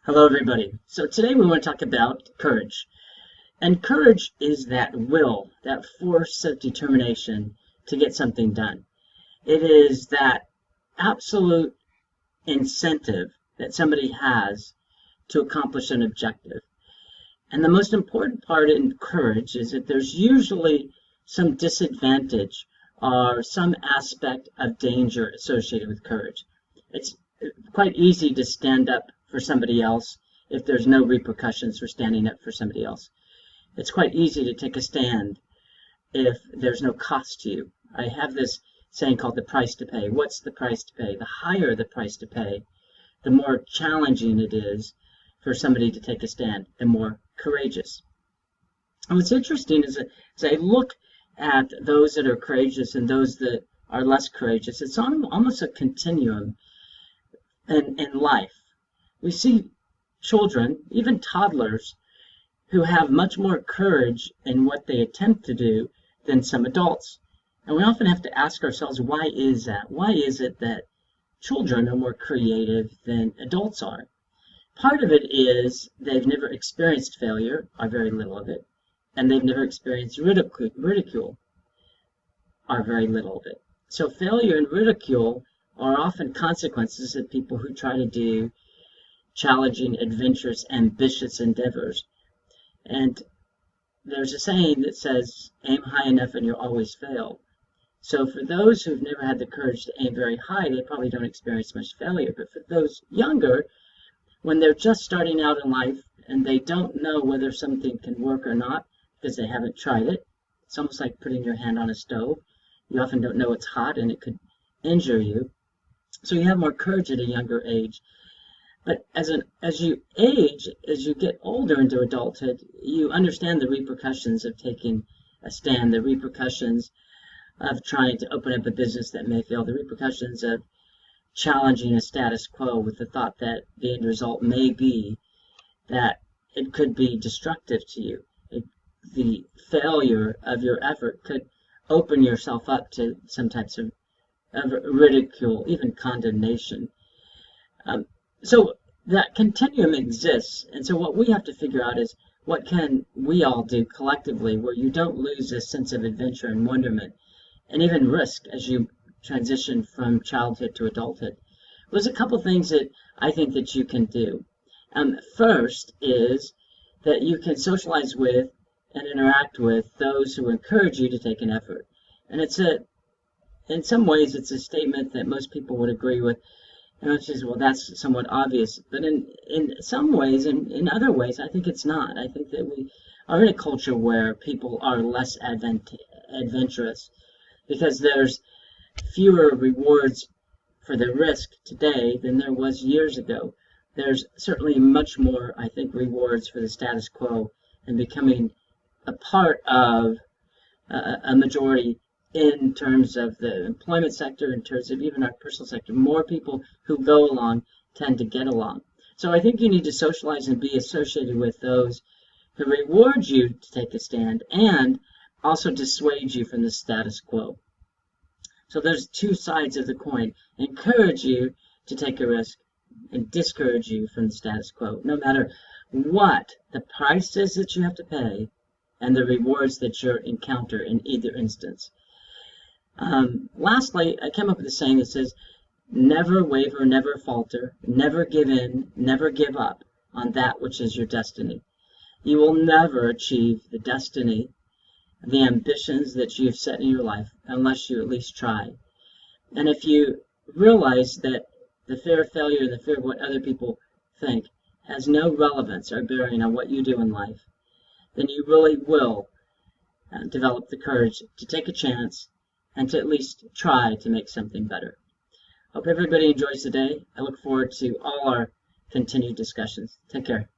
Hello, everybody. So today we want to talk about courage. And courage is that will, that force of determination to get something done. It is that absolute incentive that somebody has to accomplish an objective. And the most important part in courage is that there's usually some disadvantage or some aspect of danger associated with courage. It's quite easy to stand up for somebody else if there's no repercussions for standing up for somebody else. It's quite easy to take a stand if there's no cost to you. I have this saying called the price to pay. What's the price to pay? The higher the price to pay, the more challenging it is for somebody to take a stand, the more courageous. And what's interesting is that as I look at those that are courageous and those that are less courageous, it's almost a continuum in life. We see children, even toddlers, who have much more courage in what they attempt to do than some adults. And we often have to ask ourselves, why is that? Why is it that children are more creative than adults are? Part of it is they've never experienced failure, or very little of it, and they've never experienced ridicule, or very little of it. So failure and ridicule are often consequences of people who try to do challenging, adventurous, ambitious endeavors. And there's a saying that says, aim high enough and you'll always fail. So for those who've never had the courage to aim very high, they probably don't experience much failure. But for those younger, when they're just starting out in life and they don't know whether something can work or not because they haven't tried it, it's almost like putting your hand on a stove. You often don't know it's hot and it could injure you. So you have more courage at a younger age. But as you age, as you get older into adulthood, you understand the repercussions of taking a stand, the repercussions of trying to open up a business that may fail, the repercussions of challenging a status quo with the thought that the end result may be that it could be destructive to you. The failure of your effort could open yourself up to some types of ridicule, even condemnation. So that continuum exists, and so what we have to figure out is what can we all do collectively where you don't lose this sense of adventure and wonderment and even risk as you transition from childhood to adulthood. There's a couple things that I think that you can do. First is that you can socialize with and interact with those who encourage you to take an effort. And in some ways it's a statement that most people would agree with. And it's just, well, that's somewhat obvious. But in some ways, in other ways, I think it's not. I think that we are in a culture where people are less adventurous because there's fewer rewards for the risk today than there was years ago. There's certainly much more, I think, rewards for the status quo and becoming a part of a majority in terms of the employment sector, in terms of even our personal sector. More people who go along tend to get along. So I think you need to socialize and be associated with those who reward you to take a stand and also dissuade you from the status quo. So there's two sides of the coin. Encourage you to take a risk and discourage you from the status quo, no matter what the price is that you have to pay and the rewards that you encounter in either instance. Lastly, I came up with a saying that says, never waver, never falter, never give in, never give up on that which is your destiny. You will never achieve the destiny, the ambitions that you have set in your life unless you at least try. And if you realize that the fear of failure and the fear of what other people think has no relevance or bearing on what you do in life, then you really will develop the courage to take a chance and to at least try to make something better. Hope everybody enjoys the day. I look forward to all our continued discussions. Take care.